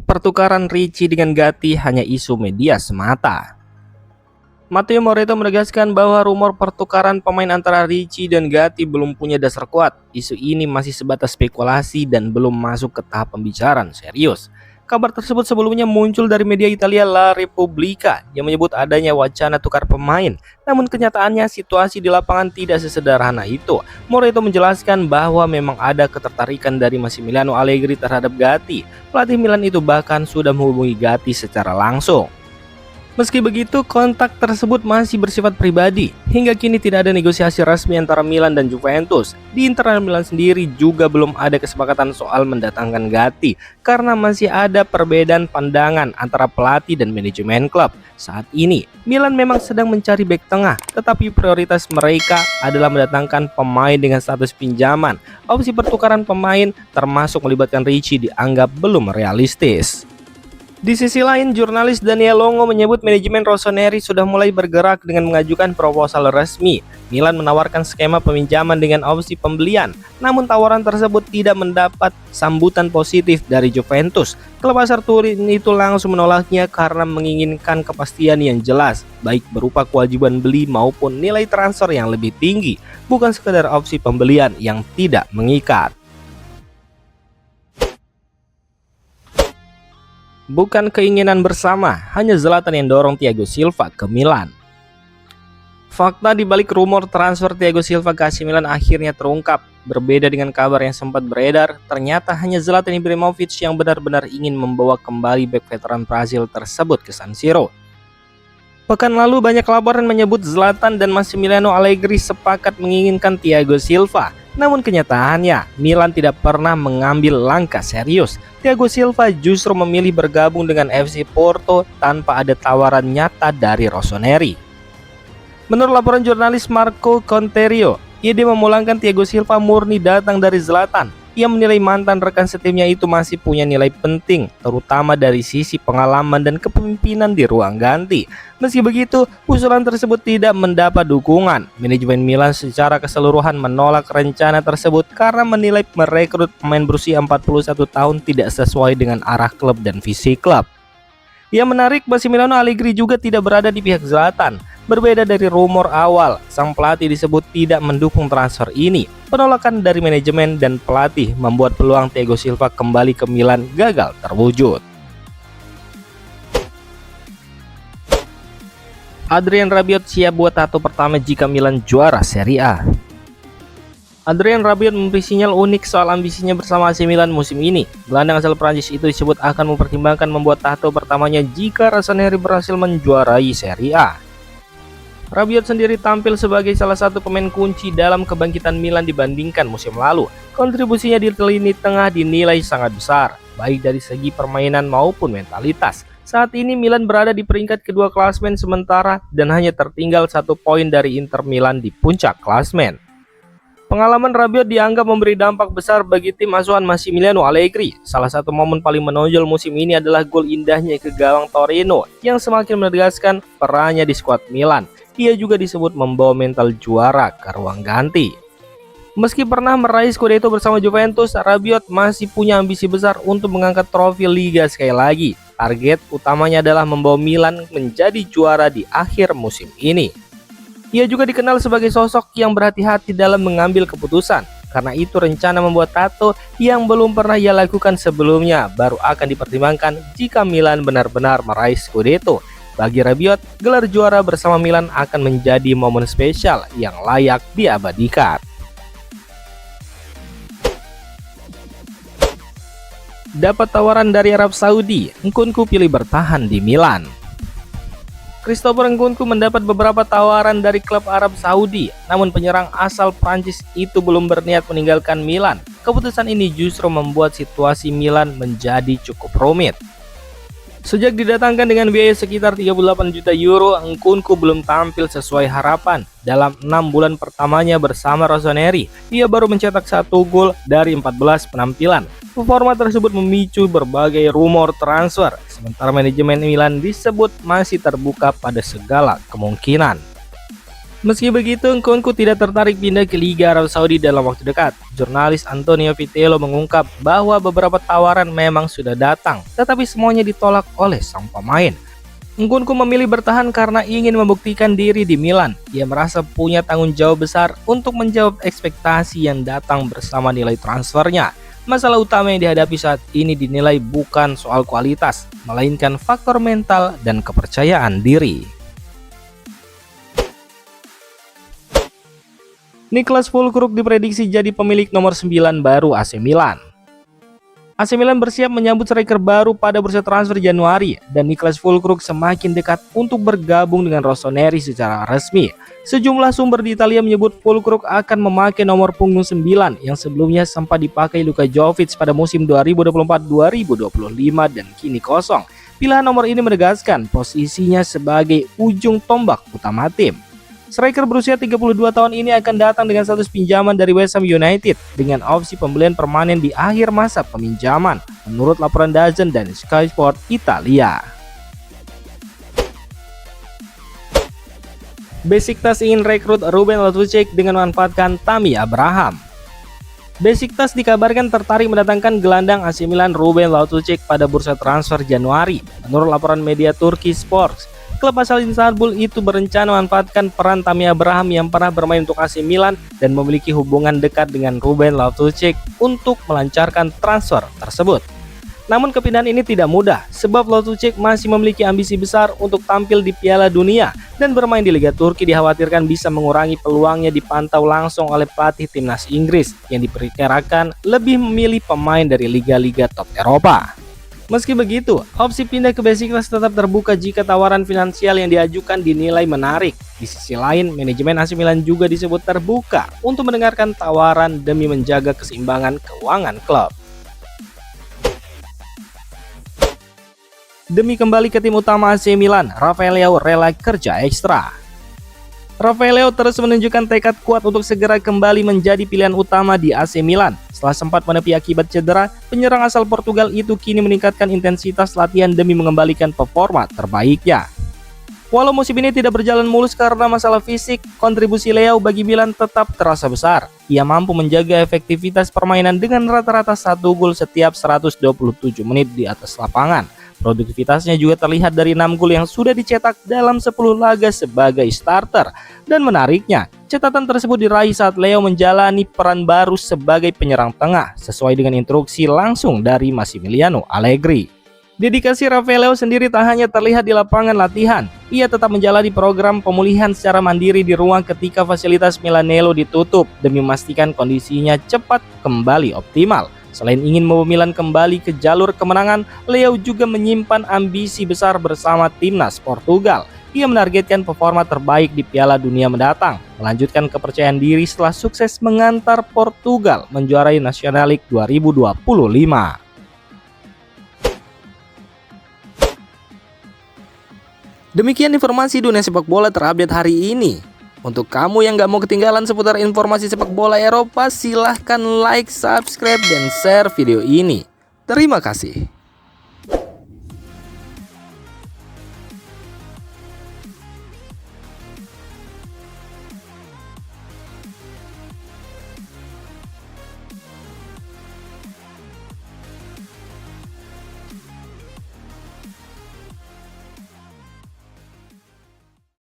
Pertukaran Ricci dengan Gatti hanya isu media semata. Matteo Moretto menegaskan bahwa rumor pertukaran pemain antara Ricci dan Gatti belum punya dasar kuat. Isu ini masih sebatas spekulasi dan belum masuk ke tahap pembicaraan serius. Kabar tersebut sebelumnya muncul dari media Italia La Repubblica yang menyebut adanya wacana tukar pemain. Namun kenyataannya situasi di lapangan tidak sesederhana itu. Moretto menjelaskan bahwa memang ada ketertarikan dari Massimiliano Allegri terhadap Gatti. Pelatih Milan itu bahkan sudah menghubungi Gatti secara langsung. Meski begitu, kontak tersebut masih bersifat pribadi. Hingga kini tidak ada negosiasi resmi antara Milan dan Juventus. Di internal Milan sendiri juga belum ada kesepakatan soal mendatangkan Gatti karena masih ada perbedaan pandangan antara pelatih dan manajemen klub. Saat ini, Milan memang sedang mencari bek tengah, tetapi prioritas mereka adalah mendatangkan pemain dengan status pinjaman. Opsi pertukaran pemain termasuk melibatkan Ricci dianggap belum realistis. Di sisi lain, jurnalis Daniel Longo menyebut manajemen Rossoneri sudah mulai bergerak dengan mengajukan proposal resmi. Milan menawarkan skema peminjaman dengan opsi pembelian, namun tawaran tersebut tidak mendapat sambutan positif dari Juventus. Klub asal Turin itu langsung menolaknya karena menginginkan kepastian yang jelas, baik berupa kewajiban beli maupun nilai transfer yang lebih tinggi, bukan sekedar opsi pembelian yang tidak mengikat. Bukan keinginan bersama, hanya Zlatan yang dorong Thiago Silva ke Milan. Fakta di balik rumor transfer Thiago Silva ke AC Milan akhirnya terungkap. Berbeda dengan kabar yang sempat beredar, ternyata hanya Zlatan Ibrahimovic yang benar-benar ingin membawa kembali bek veteran Brazil tersebut ke San Siro. Pekan lalu banyak laporan menyebut Zlatan dan Massimiliano Allegri sepakat menginginkan Thiago Silva. Namun kenyataannya, Milan tidak pernah mengambil langkah serius. Thiago Silva justru memilih bergabung dengan FC Porto tanpa ada tawaran nyata dari Rossoneri. Menurut laporan jurnalis Marco Conterio, ide memulangkan Thiago Silva murni datang dari Zlatan. Ia menilai mantan rekan setimnya itu masih punya nilai penting, terutama dari sisi pengalaman dan kepemimpinan di ruang ganti. Meski begitu, usulan tersebut tidak mendapat dukungan. Manajemen Milan secara keseluruhan menolak rencana tersebut karena menilai merekrut pemain berusia 41 tahun tidak sesuai dengan arah klub dan visi klub. Yang menarik, Massimiliano Allegri juga tidak berada di pihak Zlatan. Berbeda dari rumor awal, sang pelatih disebut tidak mendukung transfer ini. Penolakan dari manajemen dan pelatih membuat peluang Thiago Silva kembali ke Milan gagal terwujud. Adrien Rabiot siap buat tato pertama jika Milan juara Serie A. Adrien Rabiot memberi sinyal unik soal ambisinya bersama AC Milan musim ini. Gelandang asal Prancis itu disebut akan mempertimbangkan membuat tato pertamanya jika Rossoneri berhasil menjuarai Serie A. Rabiot sendiri tampil sebagai salah satu pemain kunci dalam kebangkitan Milan dibandingkan musim lalu. Kontribusinya di lini tengah dinilai sangat besar, baik dari segi permainan maupun mentalitas. Saat ini Milan berada di peringkat kedua klasmen sementara dan hanya tertinggal 1 poin dari Inter Milan di puncak klasmen. Pengalaman Rabiot dianggap memberi dampak besar bagi tim asuhan Massimiliano Allegri. Salah satu momen paling menonjol musim ini adalah gol indahnya ke gawang Torino yang semakin menegaskan perannya di skuad Milan. Ia juga disebut membawa mental juara ke ruang ganti. Meski pernah meraih Scudetto bersama Juventus, Rabiot masih punya ambisi besar untuk mengangkat trofi Liga sekali lagi. Target utamanya adalah membawa Milan menjadi juara di akhir musim ini. Ia juga dikenal sebagai sosok yang berhati-hati dalam mengambil keputusan. Karena itu rencana membuat tato yang belum pernah ia lakukan sebelumnya baru akan dipertimbangkan jika Milan benar-benar meraih Scudetto. Bagi Rabiot, gelar juara bersama Milan akan menjadi momen spesial yang layak diabadikan. Dapat tawaran dari Arab Saudi, Nkunku pilih bertahan di Milan. Christopher Nkunku mendapat beberapa tawaran dari klub Arab Saudi, namun penyerang asal Prancis itu belum berniat meninggalkan Milan. Keputusan ini justru membuat situasi Milan menjadi cukup rumit. Sejak didatangkan dengan biaya sekitar 38 juta euro, Nkunku belum tampil sesuai harapan. Dalam 6 bulan pertamanya bersama Rossoneri, ia baru mencetak 1 gol dari 14 penampilan. Performa tersebut memicu berbagai rumor transfer, sementara manajemen Milan disebut masih terbuka pada segala kemungkinan. Meski begitu, Nkunku tidak tertarik pindah ke Liga Arab Saudi dalam waktu dekat. Jurnalis Antonio Vitello mengungkap bahwa beberapa tawaran memang sudah datang, tetapi semuanya ditolak oleh sang pemain. Nkunku memilih bertahan karena ingin membuktikan diri di Milan. Ia merasa punya tanggung jawab besar untuk menjawab ekspektasi yang datang bersama nilai transfernya. Masalah utama yang dihadapi saat ini dinilai bukan soal kualitas, melainkan faktor mental dan kepercayaan diri. Niklas Füllkrug diprediksi jadi pemilik nomor 9 baru AC Milan. AC Milan bersiap menyambut striker baru pada bursa transfer Januari dan Niklas Füllkrug semakin dekat untuk bergabung dengan Rossoneri secara resmi. Sejumlah sumber di Italia menyebut Füllkrug akan memakai nomor punggung 9 yang sebelumnya sempat dipakai Luka Jovic pada musim 2024-2025 dan kini kosong. Pilihan nomor ini menegaskan posisinya sebagai ujung tombak utama tim. Striker berusia 32 tahun ini akan datang dengan status pinjaman dari West Ham United dengan opsi pembelian permanen di akhir masa peminjaman, menurut laporan DAZN dan Sky Sport Italia. Besiktas ingin rekrut Ruben Loftus-Cheek dengan memanfaatkan Tammy Abraham. Besiktas dikabarkan tertarik mendatangkan gelandang AC Milan Ruben Loftus-Cheek pada bursa transfer Januari, menurut laporan media Turkish Sports. Klub asal Istanbul itu berencana memanfaatkan peran Tammy Abraham yang pernah bermain untuk AC Milan dan memiliki hubungan dekat dengan Ruben Loftus-Cheek untuk melancarkan transfer tersebut. Namun kepindahan ini tidak mudah sebab Loftus-Cheek masih memiliki ambisi besar untuk tampil di Piala Dunia dan bermain di Liga Turki dikhawatirkan bisa mengurangi peluangnya dipantau langsung oleh pelatih timnas Inggris yang diperkirakan lebih memilih pemain dari liga-liga top Eropa. Meski begitu, opsi pindah ke Besiktas tetap terbuka jika tawaran finansial yang diajukan dinilai menarik. Di sisi lain, manajemen AC Milan juga disebut terbuka untuk mendengarkan tawaran demi menjaga keseimbangan keuangan klub. Demi kembali ke tim utama AC Milan, Rafael Leao rela kerja ekstra. Rafael Leao terus menunjukkan tekad kuat untuk segera kembali menjadi pilihan utama di AC Milan. Setelah sempat menepi akibat cedera, penyerang asal Portugal itu kini meningkatkan intensitas latihan demi mengembalikan performa terbaiknya. Walau musim ini tidak berjalan mulus karena masalah fisik, kontribusi Leao bagi Milan tetap terasa besar. Ia mampu menjaga efektivitas permainan dengan rata-rata 1 gol setiap 127 menit di atas lapangan. Produktivitasnya juga terlihat dari 6 gol yang sudah dicetak dalam 10 laga sebagai starter. Dan menariknya, catatan tersebut diraih saat Leo menjalani peran baru sebagai penyerang tengah sesuai dengan instruksi langsung dari Massimiliano Allegri. Dedikasi Rafael Leao sendiri tak hanya terlihat di lapangan latihan, ia tetap menjalani program pemulihan secara mandiri di ruang ketika fasilitas Milanello ditutup demi memastikan kondisinya cepat kembali optimal. Selain ingin membawa Milan kembali ke jalur kemenangan, Leao juga menyimpan ambisi besar bersama timnas Portugal. Ia menargetkan performa terbaik di Piala Dunia mendatang, melanjutkan kepercayaan diri setelah sukses mengantar Portugal menjuarai National League 2025. Demikian informasi dunia sepak bola terupdate hari ini. Untuk kamu yang gak mau ketinggalan seputar informasi sepak bola Eropa, silahkan like, subscribe, dan share video ini. Terima kasih.